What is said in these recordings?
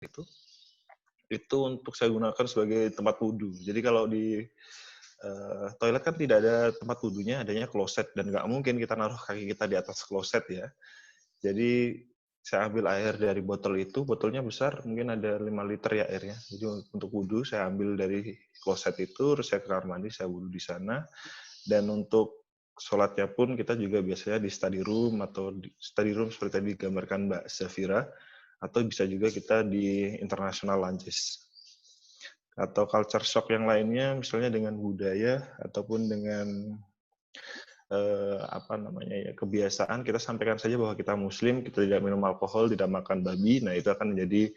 itu untuk saya gunakan sebagai tempat wudhu. Jadi kalau di toilet kan tidak ada tempat wudhunya, adanya kloset, dan nggak mungkin kita naruh kaki kita di atas kloset ya. Jadi saya ambil air dari botol itu, botolnya besar, mungkin ada 5 liter ya airnya. Jadi untuk wudhu saya ambil dari kloset itu, terus saya ke kamar mandi, saya wudhu di sana. Dan untuk sholatnya pun kita juga biasanya di study room, atau di study room seperti tadi digambarkan Mbak Zafira, atau bisa juga kita di international lunches. Atau culture shock yang lainnya, misalnya dengan budaya ataupun dengan kebiasaan, kita sampaikan saja bahwa kita Muslim, kita tidak minum alkohol, tidak makan babi. Nah, itu akan menjadi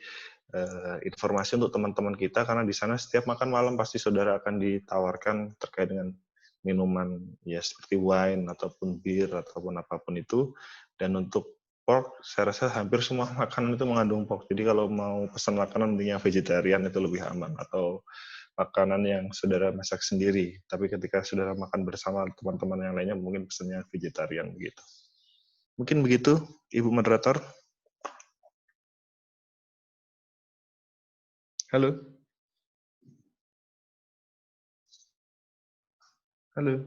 informasi untuk teman-teman kita, karena di sana setiap makan malam pasti saudara akan ditawarkan terkait dengan minuman ya seperti wine ataupun bir ataupun apapun itu. Dan untuk pork, saya rasa hampir semua makanan itu mengandung pork. Jadi kalau mau pesan makanan yang vegetarian itu lebih aman, atau makanan yang saudara masak sendiri. Tapi ketika saudara makan bersama teman-teman yang lainnya, mungkin pesannya vegetarian begitu. Mungkin begitu, Ibu Moderator. Halo. Halo.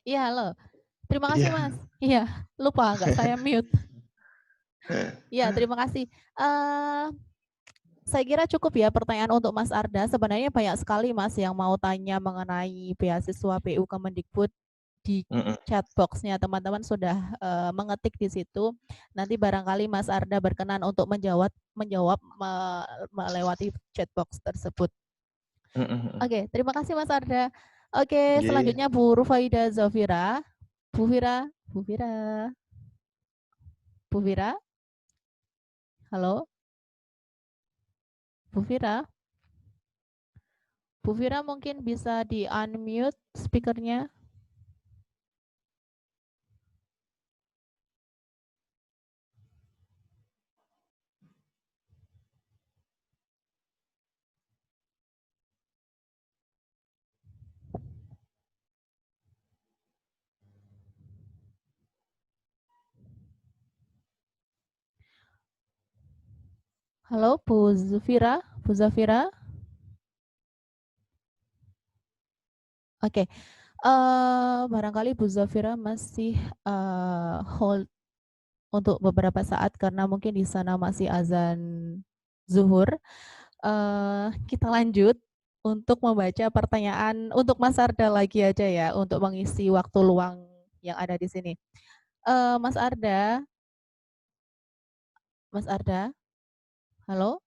Iya, halo. Terima kasih, Mas. Iya, lupa nggak saya mute. Iya, terima kasih. Saya kira cukup ya pertanyaan untuk Mas Arda. Sebenarnya banyak sekali Mas yang mau tanya mengenai beasiswa BU Kemendikbud. Di chat box-nya teman-teman sudah mengetik di situ. Nanti barangkali Mas Arda berkenan untuk menjawab melewati chat box tersebut. Oke, terima kasih Mas Arda. Oke, selanjutnya Bu Rufaida Zafira. Bu Fira. Halo. Bu Fira mungkin bisa di-unmute speakernya. Halo, Bu Zafira. Oke, barangkali Bu Zafira masih hold untuk beberapa saat karena mungkin di sana masih azan zuhur. Kita lanjut untuk membaca pertanyaan untuk Mas Arda lagi aja ya, untuk mengisi waktu luang yang ada di sini. Mas Arda, halo?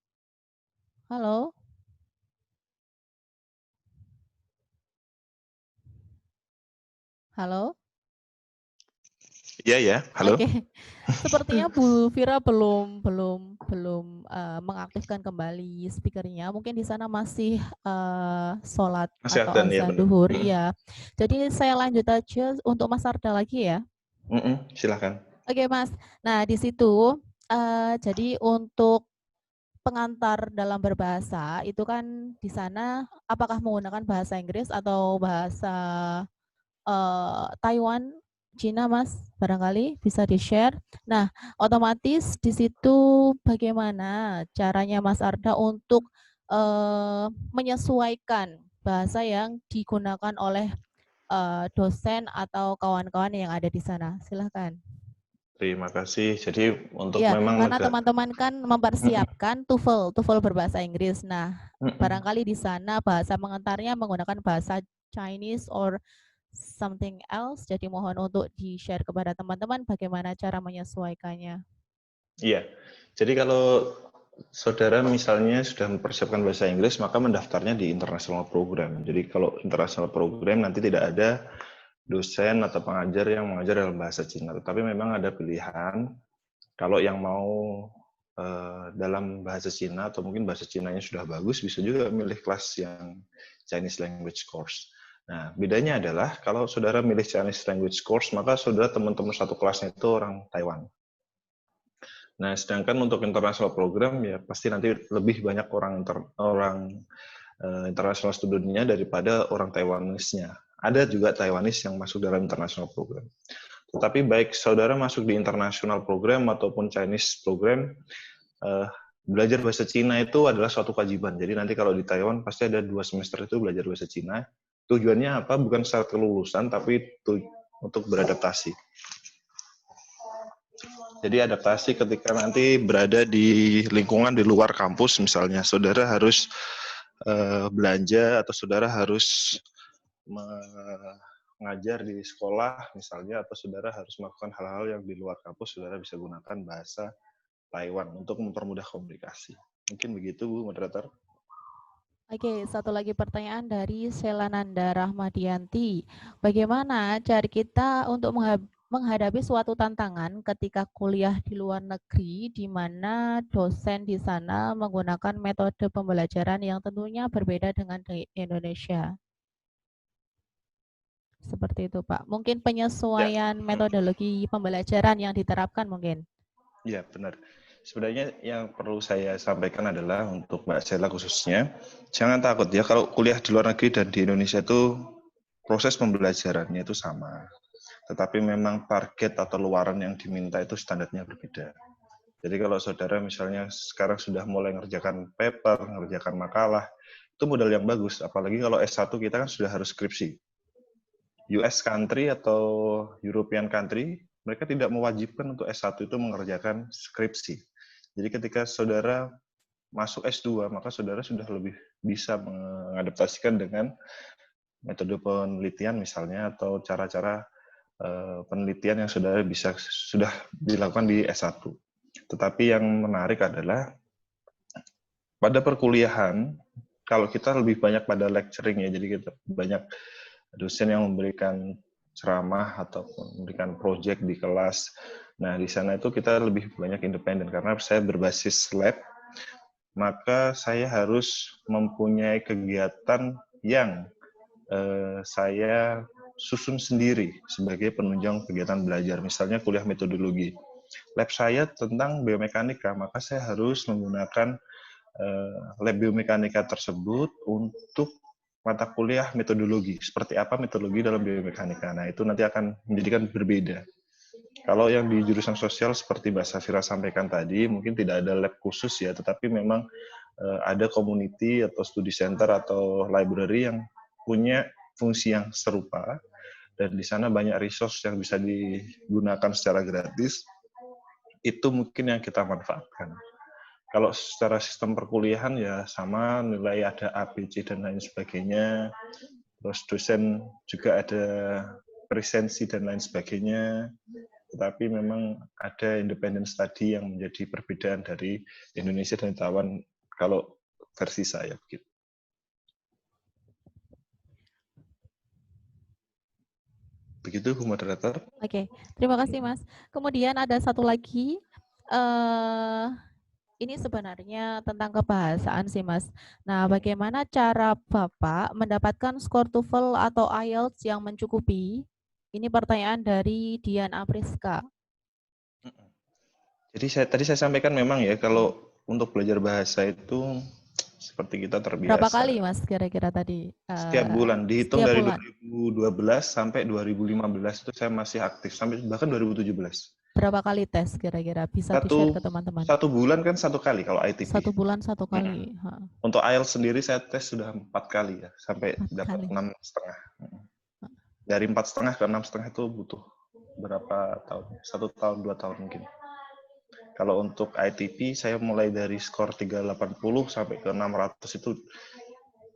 Halo? Iya, halo. Oke. Sepertinya Bu Fira belum mengaktifkan kembali speakernya. Mungkin di sana masih sholat Masih atau azan ya, azan duhur. Iya. Jadi saya lanjut aja untuk Mas Arda lagi ya. Silakan. Oke Mas. Nah di situ jadi untuk pengantar dalam berbahasa itu kan di sana apakah menggunakan bahasa Inggris atau bahasa Taiwan, Cina, Mas, barangkali bisa di-share. Nah, otomatis di situ bagaimana caranya Mas Arda untuk menyesuaikan bahasa yang digunakan oleh dosen atau kawan-kawan yang ada di sana. Silahkan. Terima kasih. Jadi untuk Ya, memang karena teman-teman kan mempersiapkan TOEFL berbahasa Inggris. Nah, barangkali di sana bahasa pengantarnya menggunakan bahasa Chinese or something else, jadi mohon untuk di-share kepada teman-teman bagaimana cara menyesuaikannya. Iya, jadi kalau saudara misalnya sudah mempersiapkan bahasa Inggris, maka mendaftarnya di international program. Jadi kalau international program nanti tidak ada dosen atau pengajar yang mengajar dalam bahasa Cina, tetapi memang ada pilihan. Kalau yang mau dalam bahasa Cina atau mungkin bahasa Cinanya sudah bagus, bisa juga milih kelas yang Chinese Language Course. Nah, bedanya adalah kalau saudara milih Chinese Language Course, maka saudara teman-teman satu kelasnya itu orang Taiwan. Nah, sedangkan untuk international program ya pasti nanti lebih banyak orang international studentnya daripada orang Taiwanese-nya. Ada juga Taiwanese yang masuk dalam international program. Tetapi baik saudara masuk di international program ataupun Chinese program, belajar bahasa Cina itu adalah suatu kewajiban. Jadi nanti kalau di Taiwan pasti ada 2 semester itu belajar bahasa Cina. Tujuannya apa? Bukan syarat kelulusan, tapi untuk beradaptasi. Jadi adaptasi ketika nanti berada di lingkungan di luar kampus, misalnya saudara harus belanja atau saudara harus mengajar di sekolah misalnya, atau saudara harus melakukan hal-hal yang di luar kampus, saudara bisa gunakan bahasa Taiwan untuk mempermudah komunikasi. Mungkin begitu, Bu Moderator. Oke, satu lagi pertanyaan dari Selananda Rahmadianti. Bagaimana cara kita untuk menghadapi suatu tantangan ketika kuliah di luar negeri, di mana dosen di sana menggunakan metode pembelajaran yang tentunya berbeda dengan di Indonesia? Seperti itu, Pak. Mungkin penyesuaian metodologi pembelajaran yang diterapkan mungkin. Ya, benar. Sebenarnya yang perlu saya sampaikan adalah untuk Mbak Sela khususnya, jangan takut ya kalau kuliah di luar negeri dan di Indonesia itu proses pembelajarannya itu sama. Tetapi memang target atau luaran yang diminta itu standarnya berbeda. Jadi kalau saudara misalnya sekarang sudah mulai ngerjakan paper, ngerjakan makalah, itu modal yang bagus. Apalagi kalau S1 kita kan sudah harus skripsi. US country atau European country, mereka tidak mewajibkan untuk S1 itu mengerjakan skripsi. Jadi ketika saudara masuk S2, maka saudara sudah lebih bisa mengadaptasikan dengan metode penelitian misalnya, atau cara-cara penelitian yang saudara sudah dilakukan di S1. Tetapi yang menarik adalah pada perkuliahan, kalau kita lebih banyak pada lecturing ya, jadi kita banyak dosen yang memberikan ceramah ataupun memberikan project di kelas. Nah, di sana itu kita lebih banyak independen karena saya berbasis lab, maka saya harus mempunyai kegiatan yang saya susun sendiri sebagai penunjang kegiatan belajar. Misalnya kuliah metodologi. Lab saya tentang biomekanika, maka saya harus menggunakan lab biomekanika tersebut untuk mata kuliah metodologi. Seperti apa metodologi dalam biomekanika. Nah, itu nanti akan menjadikan berbeda. Kalau yang di jurusan sosial seperti Mbak Safira sampaikan tadi, mungkin tidak ada lab khusus ya, tetapi memang ada community atau studi center atau library yang punya fungsi yang serupa, dan di sana banyak resource yang bisa digunakan secara gratis, itu mungkin yang kita manfaatkan. Kalau secara sistem perkuliahan ya sama, nilai ada A, B, C, dan lain sebagainya, terus dosen juga ada presensi dan lain sebagainya, tetapi memang ada independent study yang menjadi perbedaan dari Indonesia dan Taiwan kalau versi saya begitu. Begitu, Bu Moderator. Oke, terima kasih Mas. Kemudian ada satu lagi, ini sebenarnya tentang kebahasaan sih Mas. Nah, bagaimana cara Bapak mendapatkan skor TOEFL atau IELTS yang mencukupi? Ini pertanyaan dari Dian Apriska. Jadi tadi saya sampaikan memang ya, kalau untuk belajar bahasa itu seperti kita terbiasa. Berapa kali Mas kira-kira tadi? Setiap bulan, dihitung setiap dari bulan. 2012 sampai 2015 itu saya masih aktif, sampai bahkan 2017. Berapa kali tes kira-kira? Bisa di-share ke teman-teman. Satu bulan kan satu kali kalau ITP. Satu bulan satu kali. Untuk IELTS sendiri saya tes sudah 4 kali ya, sampai dapat 6,5. Dari 4,5 ke 6,5 itu butuh berapa tahun? 1 tahun, 2 tahun mungkin. Kalau untuk ITP, saya mulai dari skor 380 sampai ke 600 itu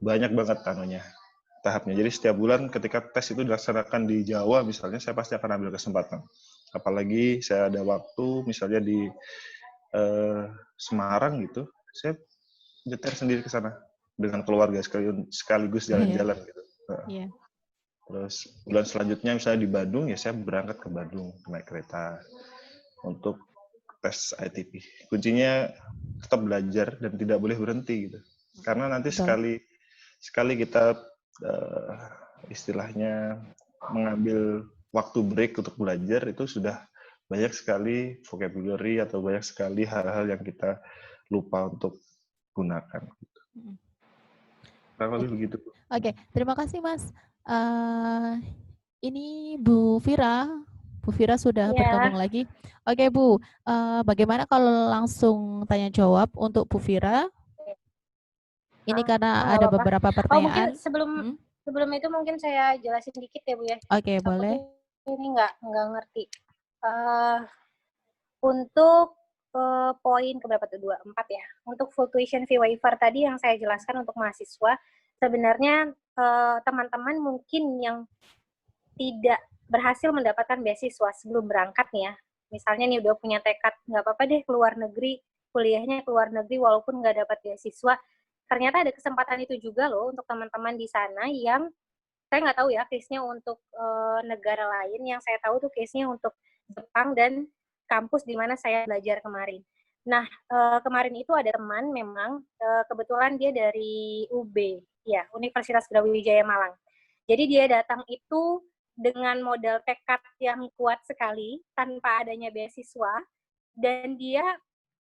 banyak banget tahapnya. Jadi setiap bulan ketika tes itu dilaksanakan di Jawa misalnya, saya pasti akan ambil kesempatan. Apalagi saya ada waktu misalnya di Semarang gitu, saya nyetir sendiri ke sana dengan keluarga sekaligus jalan-jalan gitu. Yeah. Terus bulan selanjutnya misalnya di Bandung, ya saya berangkat ke Bandung naik kereta untuk tes ITP. Kuncinya tetap belajar dan tidak boleh berhenti gitu. Karena nanti sekali kita istilahnya mengambil waktu break untuk belajar, itu sudah banyak sekali vocabulary atau banyak sekali hal-hal yang kita lupa untuk gunakan. Kurang lebih begitu. Oke, terima kasih Mas. Ini Bu Fira Bu Fira sudah Ya, bergabung lagi. Oke Bu, bagaimana kalau langsung tanya jawab untuk Bu Fira? Ini karena nggak ada apa-apa. beberapa Oh, mungkin pertanyaan. sebelum sebelum itu mungkin saya jelasin dikit ya, Bu ya. Oke, Aku boleh. tuh ini nggak ngerti. Untuk poin keberapa tuh? 2, 4 ya. Untuk full tuition fee waiver tadi yang saya jelaskan untuk mahasiswa, sebenarnya teman-teman mungkin yang tidak berhasil mendapatkan beasiswa sebelum berangkat nih ya. Misalnya nih udah punya tekad, nggak apa-apa deh keluar negeri, kuliahnya keluar negeri walaupun nggak dapat beasiswa. Ternyata ada kesempatan itu juga loh untuk teman-teman di sana yang saya nggak tahu ya case-nya untuk negara lain. Yang saya tahu tuh case-nya untuk Jepang dan kampus di mana saya belajar kemarin. Nah, kemarin itu ada teman memang kebetulan dia dari UB, ya Universitas Brawijaya Malang. Jadi dia datang itu dengan modal tekad yang kuat sekali tanpa adanya beasiswa, dan dia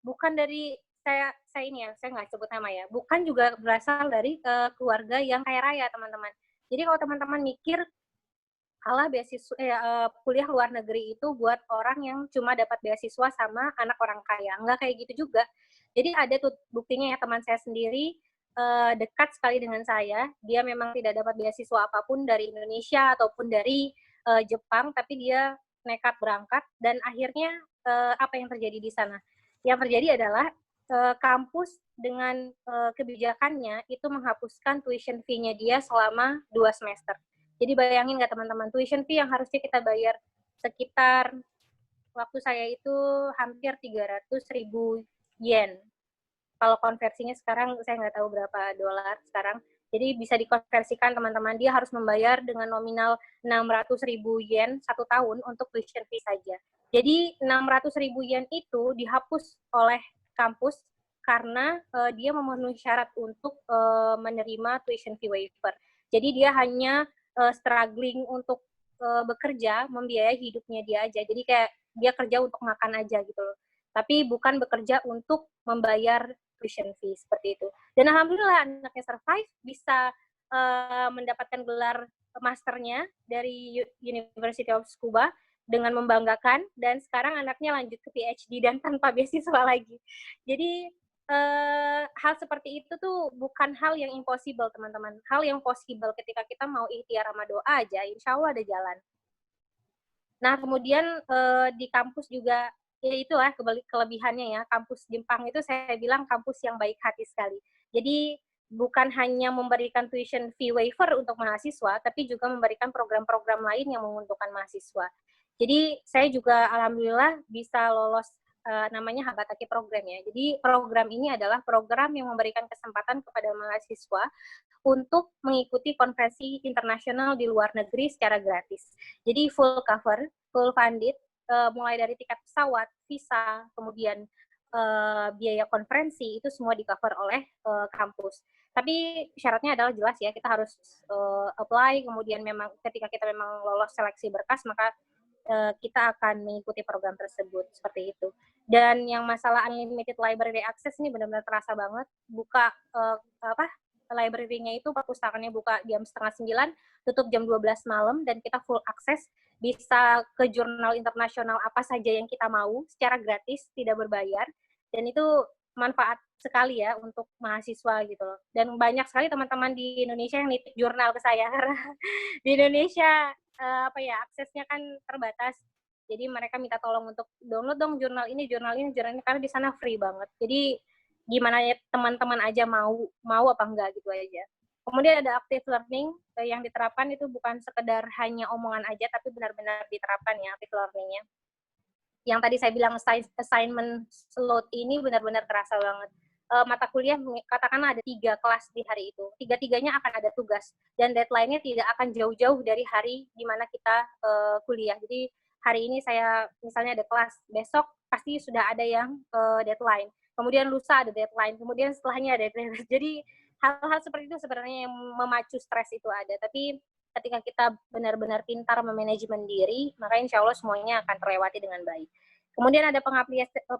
bukan dari saya ini ya, saya nggak sebut nama ya, bukan juga berasal dari keluarga yang kaya raya, teman-teman. Jadi kalau teman-teman mikir alah beasiswa kuliah luar negeri itu buat orang yang cuma dapat beasiswa sama anak orang kaya, nggak kayak gitu juga. Jadi ada tuh buktinya ya, teman saya sendiri dekat sekali dengan saya, dia memang tidak dapat beasiswa apapun dari Indonesia ataupun dari Jepang, tapi dia nekat berangkat dan akhirnya apa yang terjadi di sana? Yang terjadi adalah kampus dengan kebijakannya itu menghapuskan tuition fee-nya dia selama 2 semester. Jadi bayangin nggak teman-teman, tuition fee yang harusnya kita bayar sekitar waktu saya itu hampir 300.000 yen. Kalau konversinya sekarang saya nggak tahu berapa dolar sekarang. Jadi bisa dikonversikan teman-teman, dia harus membayar dengan nominal 600.000 yen 1 tahun untuk tuition fee saja. Jadi 600.000 yen itu dihapus oleh kampus karena dia memenuhi syarat untuk menerima tuition fee waiver. Jadi dia hanya struggling untuk bekerja, membiayai hidupnya dia aja. Jadi kayak dia kerja untuk makan aja gitu loh. Tapi bukan bekerja untuk membayar tuition fee seperti itu. Dan alhamdulillah anaknya survive, bisa mendapatkan gelar masternya dari University of Tsukuba dengan membanggakan, dan sekarang anaknya lanjut ke PhD dan tanpa beasiswa lagi. Jadi hal seperti itu tuh bukan hal yang impossible, teman-teman. Hal yang possible ketika kita mau ikhtiar sama doa aja, insya Allah ada jalan. Nah, kemudian di kampus juga, ya itulah kelebihannya ya, kampus Jepang itu saya bilang kampus yang baik hati sekali. Jadi bukan hanya memberikan tuition fee waiver untuk mahasiswa, tapi juga memberikan program-program lain yang menguntungkan mahasiswa. Jadi saya juga alhamdulillah bisa lolos namanya Habataki program ya. Jadi program ini adalah program yang memberikan kesempatan kepada mahasiswa untuk mengikuti konferensi internasional di luar negeri secara gratis. Jadi full cover, full funded, mulai dari tiket pesawat, visa, kemudian biaya konferensi, itu semua di cover oleh kampus. Tapi syaratnya adalah jelas ya, kita harus apply, kemudian memang ketika kita memang lolos seleksi berkas, maka kita akan mengikuti program tersebut, seperti itu. Dan yang masalah unlimited library access ini benar-benar terasa banget. Buka library-nya itu, perpustakaannya buka jam 8:30, tutup jam 12 malam, dan kita full akses, bisa ke jurnal internasional apa saja yang kita mau secara gratis, tidak berbayar, dan itu manfaat sekali ya untuk mahasiswa gitu loh. Dan banyak sekali teman-teman di Indonesia yang nitip jurnal ke saya karena di Indonesia aksesnya kan terbatas. Jadi mereka minta tolong untuk download dong jurnal ini, karena di sana free banget. Jadi gimana ya teman-teman aja mau apa enggak gitu aja. Kemudian ada active learning yang diterapkan itu bukan sekedar hanya omongan aja, tapi benar-benar diterapkan ya active learning-nya. Yang tadi saya bilang assignment load ini benar-benar terasa banget. Mata kuliah katakanlah ada 3 kelas di hari itu, 3-tiganya akan ada tugas, dan deadline-nya tidak akan jauh-jauh dari hari di mana kita kuliah. Jadi hari ini saya misalnya ada kelas, besok pasti sudah ada yang deadline, kemudian lusa ada deadline, kemudian setelahnya ada deadline. Jadi hal-hal seperti itu sebenarnya yang memacu stres itu ada, tapi ketika kita benar-benar pintar memanajemen diri, maka insya Allah semuanya akan terlewati dengan baik. Kemudian ada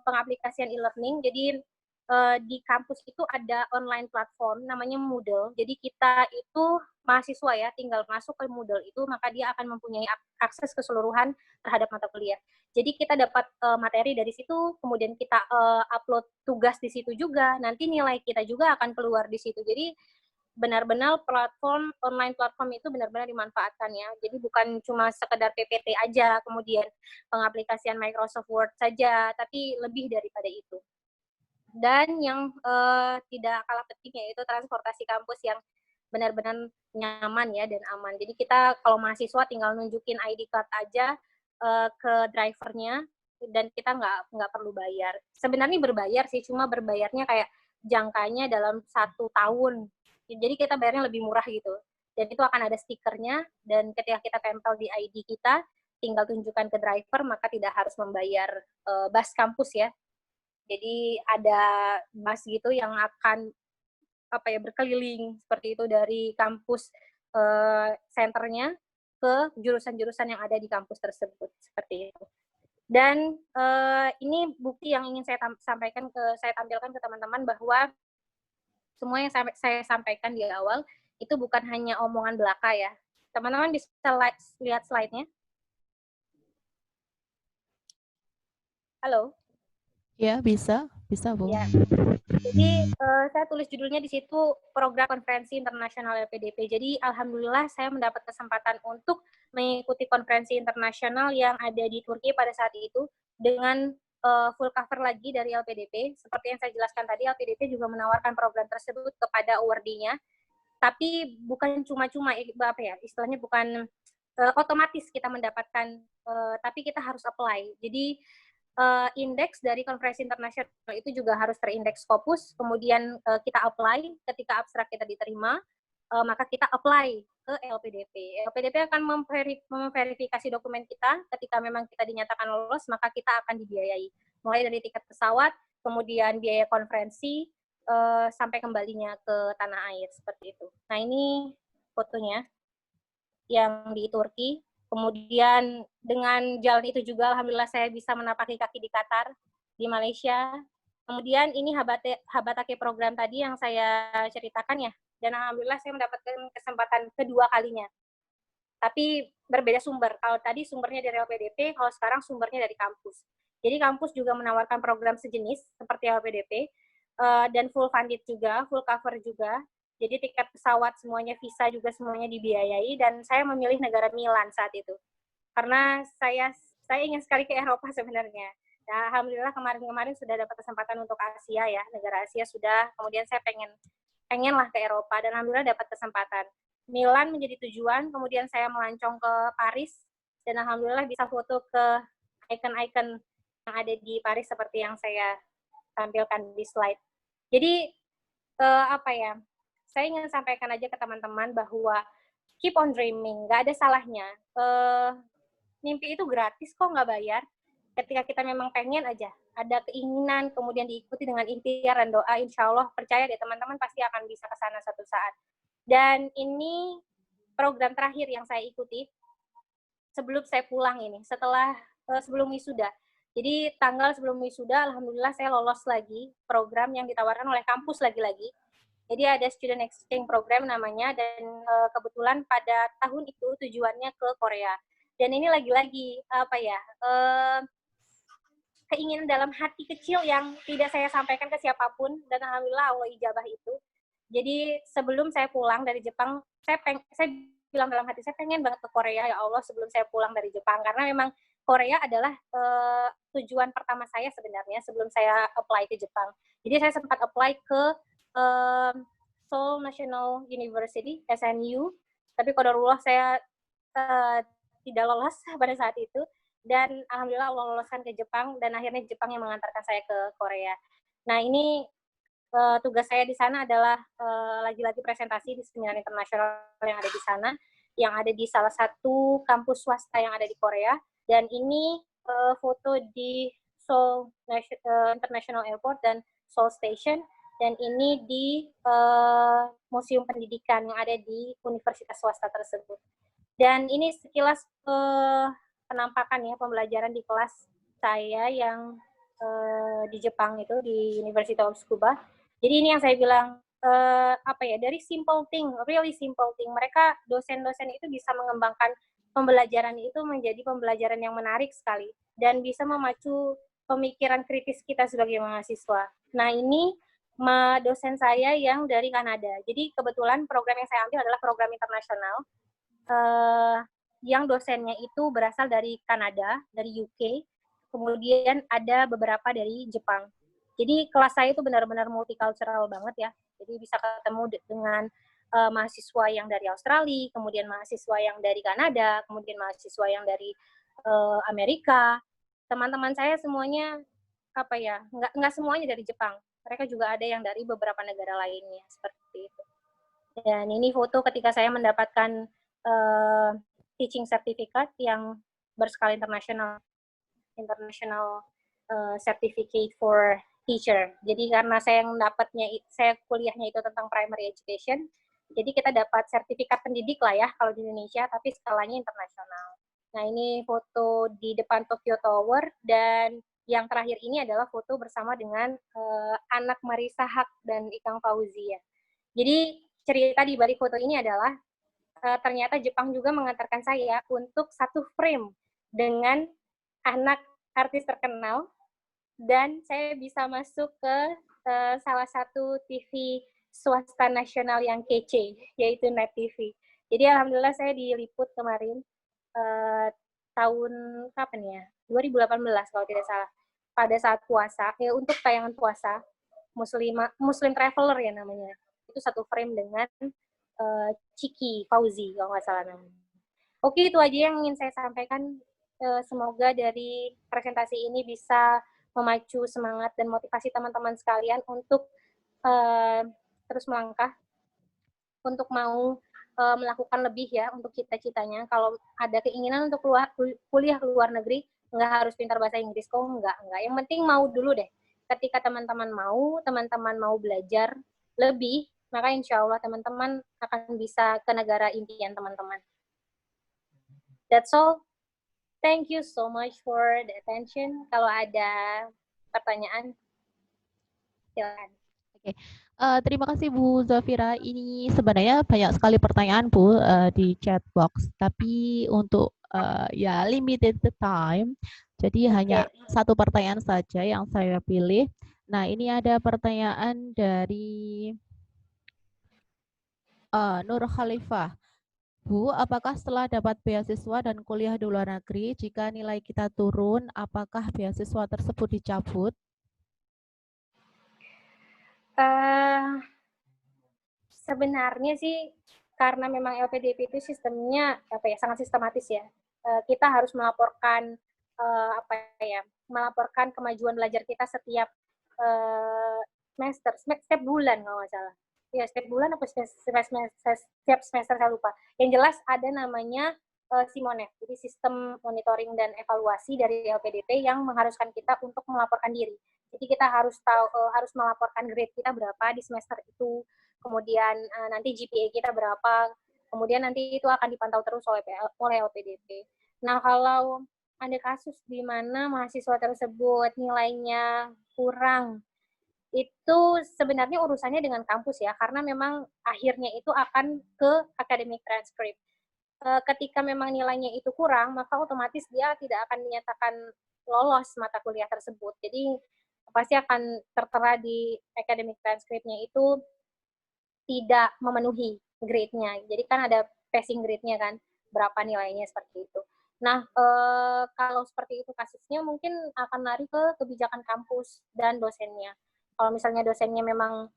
pengaplikasian e-learning, jadi di kampus itu ada online platform namanya Moodle. Jadi kita itu mahasiswa ya, tinggal masuk ke Moodle itu, maka dia akan mempunyai akses keseluruhan terhadap mata kuliah. Jadi kita dapat materi dari situ, kemudian kita upload tugas di situ juga, nanti nilai kita juga akan keluar di situ. Jadi benar-benar online platform itu benar-benar dimanfaatkan ya. Jadi bukan cuma sekedar PPT aja, kemudian pengaplikasian Microsoft Word saja, tapi lebih daripada itu. Dan yang tidak kalah penting yaitu transportasi kampus yang benar-benar nyaman ya dan aman. Jadi kita kalau mahasiswa tinggal nunjukin ID card aja ke drivernya dan kita nggak perlu bayar. Sebenarnya berbayar sih, cuma berbayarnya kayak jangkanya dalam 1 tahun. Jadi kita bayarnya lebih murah gitu. Dan itu akan ada stikernya dan ketika kita tempel di ID kita, tinggal tunjukkan ke driver maka tidak harus membayar bus kampus ya. Jadi ada bus gitu yang akan berkeliling seperti itu dari kampus senternya ke jurusan-jurusan yang ada di kampus tersebut seperti itu. Dan ini bukti yang ingin saya tampilkan ke teman-teman bahwa semua yang saya sampaikan di awal itu bukan hanya omongan belaka ya. Teman-teman bisa lihat slide-nya. Halo? Ya, bisa Bu. Ya. Jadi saya tulis judulnya di situ Program Konferensi Internasional LPDP. Jadi alhamdulillah saya mendapat kesempatan untuk mengikuti konferensi internasional yang ada di Turki pada saat itu dengan full cover lagi dari LPDP. Seperti yang saya jelaskan tadi, LPDP juga menawarkan program tersebut kepada awardee-nya. Tapi bukan cuma-cuma istilahnya bukan otomatis kita mendapatkan, tapi kita harus apply. Jadi indeks dari konferensi internasional itu juga harus terindeks Scopus, kemudian kita apply, ketika abstrak kita diterima, maka kita apply ke LPDP. LPDP akan memverifikasi dokumen kita, ketika memang kita dinyatakan lolos, maka kita akan dibiayai. Mulai dari tiket pesawat, kemudian biaya konferensi, sampai kembalinya ke tanah air, seperti itu. Nah ini fotonya yang di Turki. Kemudian dengan jalan itu juga alhamdulillah saya bisa menapaki kaki di Qatar, di Malaysia. Kemudian ini Habatake program tadi yang saya ceritakan ya. Dan alhamdulillah saya mendapatkan kesempatan kedua kalinya. Tapi berbeda sumber. Kalau tadi sumbernya dari LPDP, kalau sekarang sumbernya dari kampus. Jadi kampus juga menawarkan program sejenis seperti LPDP dan full funded juga, full cover juga. Jadi tiket pesawat semuanya, visa juga semuanya dibiayai, dan saya memilih negara Milan saat itu. Karena saya ingin sekali ke Eropa sebenarnya. Nah, alhamdulillah kemarin sudah dapat kesempatan untuk Asia ya, negara Asia sudah, kemudian saya pengenlah ke Eropa, dan alhamdulillah dapat kesempatan. Milan menjadi tujuan, kemudian saya melancong ke Paris, dan alhamdulillah bisa foto ke ikon-ikon yang ada di Paris seperti yang saya tampilkan di slide. Jadi, saya ingin sampaikan aja ke teman-teman bahwa keep on dreaming, nggak ada salahnya. Mimpi itu gratis kok, nggak bayar. Ketika kita memang pengen aja, ada keinginan, kemudian diikuti dengan ikhtiar dan doa, insya Allah, percaya deh teman-teman pasti akan bisa ke sana satu saat. Dan ini program terakhir yang saya ikuti sebelum saya pulang ini, sebelum wisuda. Jadi tanggal sebelum wisuda, alhamdulillah saya lolos lagi program yang ditawarkan oleh kampus lagi-lagi. Jadi ada student exchange program namanya, dan kebetulan pada tahun itu tujuannya ke Korea. Dan ini lagi-lagi keinginan dalam hati kecil yang tidak saya sampaikan ke siapapun, dan alhamdulillah Allah ijabah itu. Jadi sebelum saya pulang dari Jepang, saya bilang dalam hati, saya pengen banget ke Korea ya Allah sebelum saya pulang dari Jepang, karena memang Korea adalah tujuan pertama saya sebenarnya sebelum saya apply ke Jepang. Jadi saya sempat apply ke Seoul National University, SNU, tapi qadarullah saya tidak lolos pada saat itu, dan alhamdulillah Allah loloskan ke Jepang, dan akhirnya Jepang yang mengantarkan saya ke Korea. Nah ini tugas saya di sana adalah lagi-lagi presentasi di seminar internasional yang ada di sana, yang ada di salah satu kampus swasta yang ada di Korea, dan ini foto di Seoul International Airport dan Seoul Station, dan ini di Museum Pendidikan yang ada di universitas swasta tersebut. Dan ini sekilas penampakan ya pembelajaran di kelas saya yang di Jepang itu di University of Tsukuba. Jadi ini yang saya bilang dari simple thing, really simple thing. Mereka dosen-dosen itu bisa mengembangkan pembelajaran itu menjadi pembelajaran yang menarik sekali dan bisa memacu pemikiran kritis kita sebagai mahasiswa. Nah, ini dosen saya yang dari Kanada. Jadi kebetulan program yang saya ambil adalah program internasional yang dosennya itu berasal dari Kanada, dari UK, kemudian ada beberapa dari Jepang. Jadi kelas saya itu benar-benar multicultural banget ya. Jadi bisa ketemu dengan mahasiswa yang dari Australia, kemudian mahasiswa yang dari Kanada, kemudian mahasiswa yang dari Amerika. Teman-teman saya semuanya nggak semuanya dari Jepang. Mereka juga ada yang dari beberapa negara lainnya seperti itu. Dan ini foto ketika saya mendapatkan teaching certificate yang berskala internasional certificate for teacher. Jadi karena saya kuliahnya itu tentang primary education, jadi kita dapat sertifikat pendidik lah ya kalau di Indonesia, tapi skalanya internasional. Nah, ini foto di depan Tokyo Tower, dan yang terakhir ini adalah foto bersama dengan anak Marisa Haq dan Ikang Fauzia. Jadi cerita di balik foto ini adalah ternyata Jepang juga mengantarkan saya untuk satu frame dengan anak artis terkenal, dan saya bisa masuk ke salah satu TV swasta nasional yang kece, yaitu Net TV. Jadi alhamdulillah saya diliput kemarin tahun kapan ya? 2018 kalau tidak salah. Pada saat puasa, untuk tayangan puasa, Muslim Traveler ya namanya. Itu satu frame dengan Ciki Fauzi kalau nggak salah namanya. Oke, itu aja yang ingin saya sampaikan. Semoga dari presentasi ini bisa memacu semangat dan motivasi teman-teman sekalian untuk terus melangkah, untuk mau melakukan lebih ya untuk cita-citanya. Kalau ada keinginan untuk kuliah ke luar negeri, nggak harus pintar bahasa Inggris kok, enggak. Yang penting mau dulu deh. Ketika teman-teman mau belajar lebih, maka insya Allah teman-teman akan bisa ke negara impian teman-teman. That's all. Thank you so much for the attention. Kalau ada pertanyaan, silakan. Oke, terima kasih Bu Zafira. Ini sebenarnya banyak sekali pertanyaan Bu di chat box, tapi untuk ya limited the time, jadi hanya satu pertanyaan saja yang saya pilih. Nah, ini ada pertanyaan dari Nur Khalifah. Bu, apakah setelah dapat beasiswa dan kuliah di luar negeri, jika nilai kita turun, apakah beasiswa tersebut dicabut? Sebenarnya sih karena memang LPDP itu sistemnya sangat sistematis ya. Kita harus melaporkan melaporkan kemajuan belajar kita setiap semester, setiap bulan kalau nggak salah. Ya, setiap bulan atau setiap semester saya lupa. Yang jelas ada namanya SIMONET, jadi sistem monitoring dan evaluasi dari LPDP yang mengharuskan kita untuk melaporkan diri. Jadi kita harus harus melaporkan grade kita berapa di semester itu, kemudian nanti GPA kita berapa, kemudian nanti itu akan dipantau terus oleh LPDP. Nah, kalau ada kasus di mana mahasiswa tersebut nilainya kurang, itu sebenarnya urusannya dengan kampus ya, karena memang akhirnya itu akan ke academic transcript. Ketika memang nilainya itu kurang, maka otomatis dia tidak akan dinyatakan lolos mata kuliah tersebut. Jadi pasti akan tertera di academic transcript-nya itu tidak memenuhi grade-nya. Jadi kan ada passing grade-nya kan, berapa nilainya seperti itu. Nah, kalau seperti itu kasusnya mungkin akan lari ke kebijakan kampus dan dosennya. Kalau misalnya dosennya memang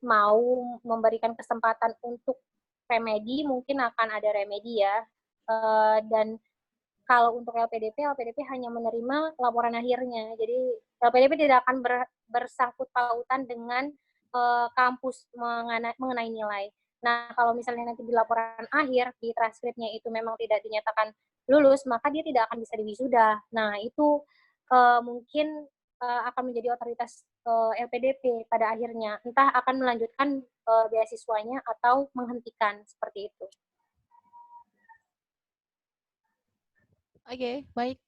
mau memberikan kesempatan untuk remedi, mungkin akan ada remedi ya. Dan kalau untuk LPDP hanya menerima laporan akhirnya. Jadi LPDP tidak akan bersangkut pautan dengan kampus mengenai nilai. Nah, kalau misalnya nanti di laporan akhir, di transkripnya itu memang tidak dinyatakan lulus, maka dia tidak akan bisa diwisuda. Nah, itu mungkin akan menjadi otoritas LPDP pada akhirnya. Entah akan melanjutkan beasiswanya atau menghentikan, seperti itu. Oke, baik.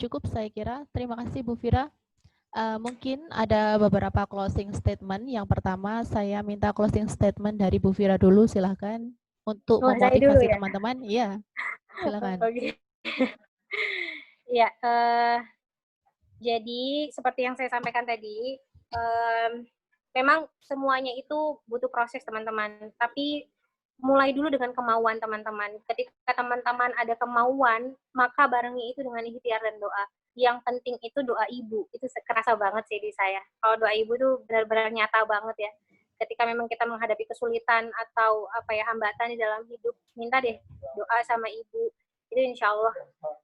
Cukup saya kira. Terima kasih Bu Fira. Mungkin ada beberapa closing statement. Yang pertama, saya minta closing statement dari Bu Fira dulu, silahkan. Untuk Oh, saya dulu memotivasi ya. teman-teman. Iya, silakan. Oke. Ya, jadi seperti yang saya sampaikan tadi, memang semuanya itu butuh proses teman-teman. Tapi mulai dulu dengan kemauan teman-teman. Ketika teman-teman ada kemauan, maka barengi itu dengan ikhtiar dan doa. Yang penting itu doa ibu. Itu kerasa banget sih di saya. Kalau doa ibu tuh benar-benar nyata banget ya. Ketika memang kita menghadapi kesulitan atau hambatan di dalam hidup, minta deh doa sama ibu. Itu insya Allah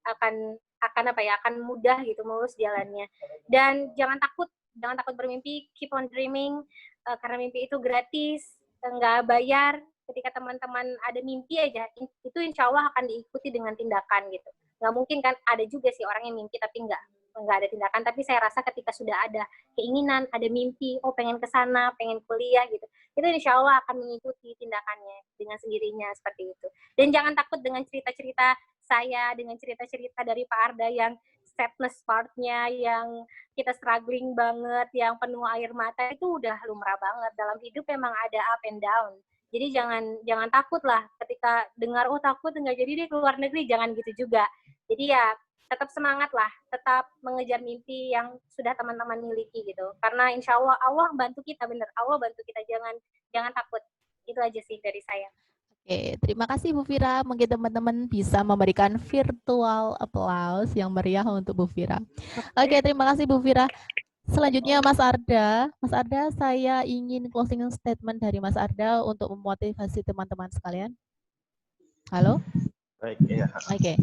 akan mudah gitu, mulus jalannya. Dan jangan takut bermimpi, keep on dreaming, karena mimpi itu gratis, nggak bayar. Ketika teman-teman ada mimpi aja, itu insya Allah akan diikuti dengan tindakan gitu. Nggak mungkin kan, ada juga sih orang yang mimpi tapi nggak ada tindakan. Tapi saya rasa ketika sudah ada keinginan, ada mimpi, oh pengen ke sana, pengen kuliah gitu, itu insya Allah akan mengikuti tindakannya dengan sendirinya seperti itu. Dan jangan takut dengan cerita-cerita saya, dengan cerita-cerita dari Pak Arda yang sadness part-nya, yang kita struggling banget, yang penuh air mata, itu udah lumrah banget. Dalam hidup memang ada up and down. Jadi jangan takut lah ketika dengar, oh takut nggak jadi deh ke luar negeri, jangan gitu juga. Jadi ya tetap semangat lah, tetap mengejar mimpi yang sudah teman-teman miliki gitu. Karena insya Allah, Allah bantu kita, bener. Allah bantu kita, jangan takut. Itu aja sih dari saya. Oke, terima kasih Bu Fira. Mungkin teman-teman bisa memberikan virtual applause yang meriah untuk Bu Fira. Oke, terima kasih Bu Fira. Selanjutnya Mas Arda. Mas Arda, saya ingin closing statement dari Mas Arda untuk memotivasi teman-teman sekalian. Halo? Baik, iya. Oke.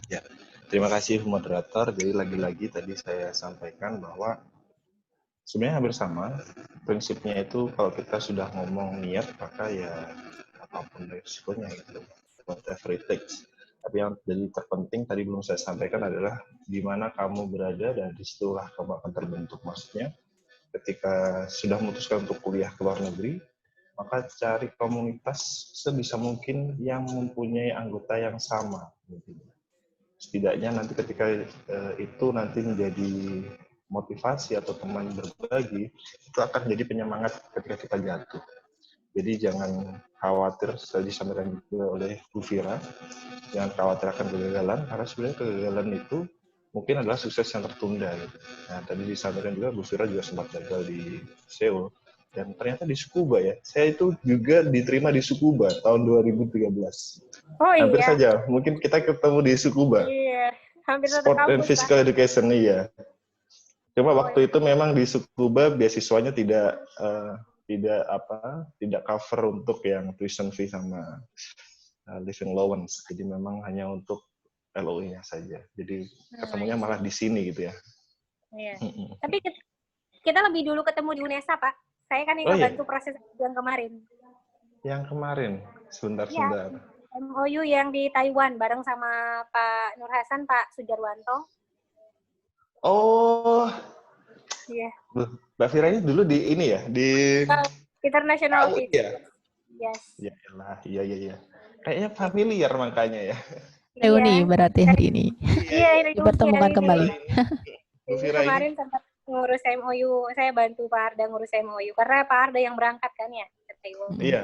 Ya, terima kasih moderator. Jadi lagi-lagi tadi saya sampaikan bahwa sebenarnya hampir sama. Prinsipnya itu kalau kita sudah ngomong niat, maka ya apapun resikonya gitu. Whatever it takes. Tapi yang jadi terpenting tadi belum saya sampaikan adalah di mana kamu berada dan disitulah kamu akan terbentuk. Maksudnya ketika sudah memutuskan untuk kuliah ke luar negeri, maka cari komunitas sebisa mungkin yang mempunyai anggota yang sama. Setidaknya nanti ketika itu nanti menjadi motivasi atau teman berbagi, itu akan menjadi penyemangat ketika kita jatuh. Jadi jangan khawatir, saya disampaikan juga oleh Bu Fira, jangan khawatir akan kegagalan, karena sebenarnya kegagalan itu mungkin adalah sukses yang tertunda. Gitu. Nah, tadi disampaikan juga Bu Fira juga sempat gagal di Seoul, dan ternyata di Tsukuba ya, saya itu juga diterima di Tsukuba tahun 2013. Oh hampir iya. saja, mungkin kita ketemu di Tsukuba. Iya, hampir satu Sport and kampus Physical lah. Education, iya. Cuma waktu itu memang di Tsukuba beasiswanya tidak cover untuk yang tuition fee sama living allowance. Jadi memang hanya untuk LOE-nya saja. Jadi ketemunya malah di sini gitu ya. Iya. Tapi kita lebih dulu ketemu di UNESA, Pak. Saya kan yang bantu proses yang kemarin. Yang kemarin, sebentar. MOU yang di Taiwan bareng sama Pak Nur Hasan, Pak Sujarwanto. Oh. Iya. Mbak Fira ini dulu di ini ya, di International Teach. Ya? Yes. Iya. Kayaknya familiar makanya ya. Reuni berarti hari ini. Iya, dipertemukan kembali. Bu Fira kemarin sempat ngurus MOU, saya bantu Pak Arda ngurus MOU karena Pak Arda yang berangkat kan ya ke Taiwan. Iya.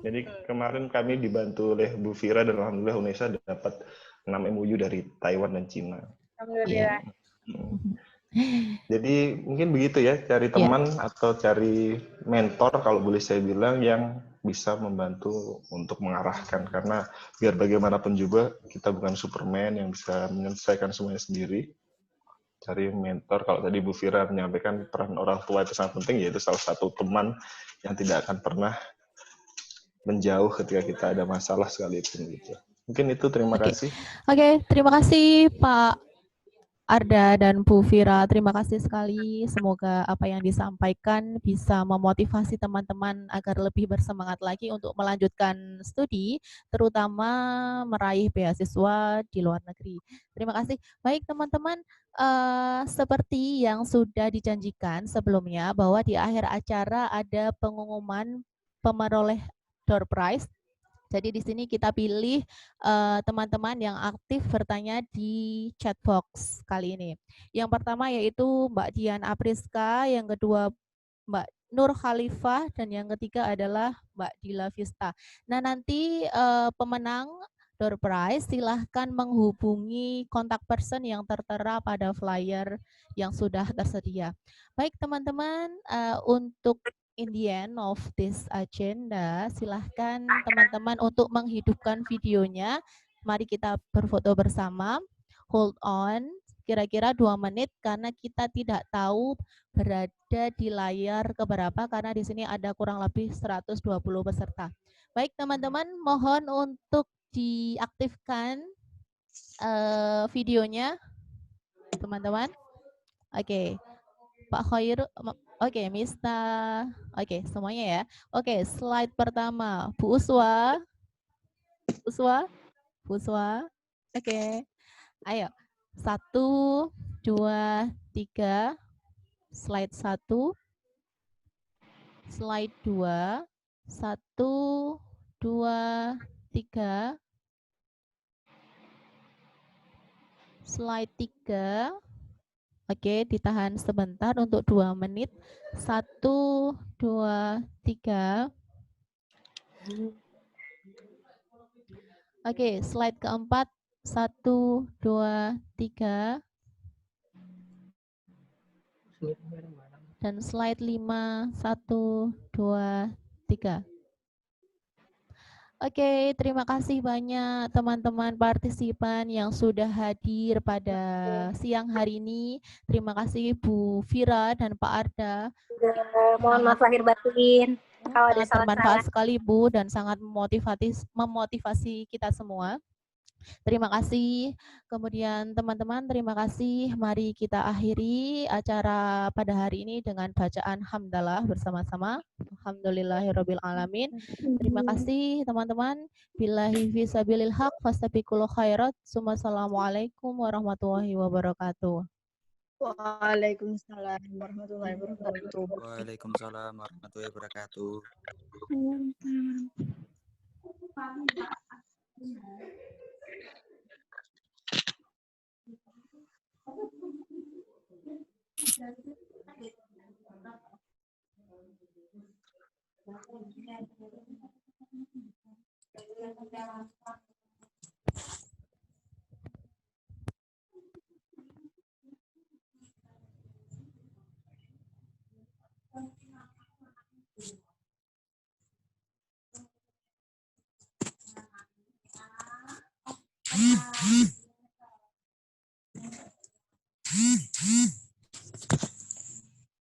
Jadi kemarin kami dibantu oleh Bu Fira dan alhamdulillah UNESA dapat 6 MOU dari Taiwan dan Cina. Alhamdulillah. Jadi mungkin begitu ya, cari teman atau cari mentor kalau boleh saya bilang yang bisa membantu untuk mengarahkan, karena biar bagaimanapun juga kita bukan Superman yang bisa menyelesaikan semuanya sendiri. Cari mentor, kalau tadi Bu Fira menyampaikan peran orang tua itu sangat penting, yaitu salah satu teman yang tidak akan pernah menjauh ketika kita ada masalah sekalipun gitu. Mungkin itu, terima kasih. Oke, terima kasih Pak Arda dan Bu Fira, terima kasih sekali. Semoga apa yang disampaikan bisa memotivasi teman-teman agar lebih bersemangat lagi untuk melanjutkan studi, terutama meraih beasiswa di luar negeri. Terima kasih. Baik teman-teman, seperti yang sudah dijanjikan sebelumnya bahwa di akhir acara ada pengumuman pemeroleh door prize. Jadi di sini kita pilih teman-teman yang aktif bertanya di chat box kali ini. Yang pertama yaitu Mbak Dian Apriska, yang kedua Mbak Nur Khalifah, dan yang ketiga adalah Mbak Dila Vista. Nah, nanti pemenang door prize silahkan menghubungi kontak person yang tertera pada flyer yang sudah tersedia. Baik teman-teman, untuk in the end of this agenda, silahkan teman-teman untuk menghidupkan videonya. Mari kita berfoto bersama. Hold on, kira-kira 2 menit karena kita tidak tahu berada di layar keberapa karena di sini ada kurang lebih 120 peserta. Baik teman-teman, mohon untuk diaktifkan videonya, teman-teman. Oke, Pak Khairu, oke, Mista, oke, semuanya ya. Oke, slide pertama, Bu Uswa, oke, ayo, 1, 2, 3, slide 1, slide 2, 1, 2, 3, slide 3. Oke, ditahan sebentar untuk 2 menit. 1, 2, 3. Oke, slide keempat. 1, 2, 3. Dan slide 5. 1, 2, 3. Oke, terima kasih banyak teman-teman partisipan yang sudah hadir pada siang hari ini. Terima kasih Bu Vira dan Pak Arda. Mohon maaf lahir batin kalau ada Sangat bermanfaat salah-salah. sekali Bu dan sangat memotivasi kita semua. Terima kasih. Kemudian teman-teman, terima kasih. Mari kita akhiri acara pada hari ini dengan bacaan hamdalah bersama-sama. Alhamdulillahirabbil alamin. Terima kasih teman-teman. Billahi fisabilil haq fastabiqul khairat. Assalamualaikum warahmatullahi wabarakatuh. Waalaikumsalam warahmatullahi wabarakatuh. Waalaikumsalam warahmatullahi wabarakatuh.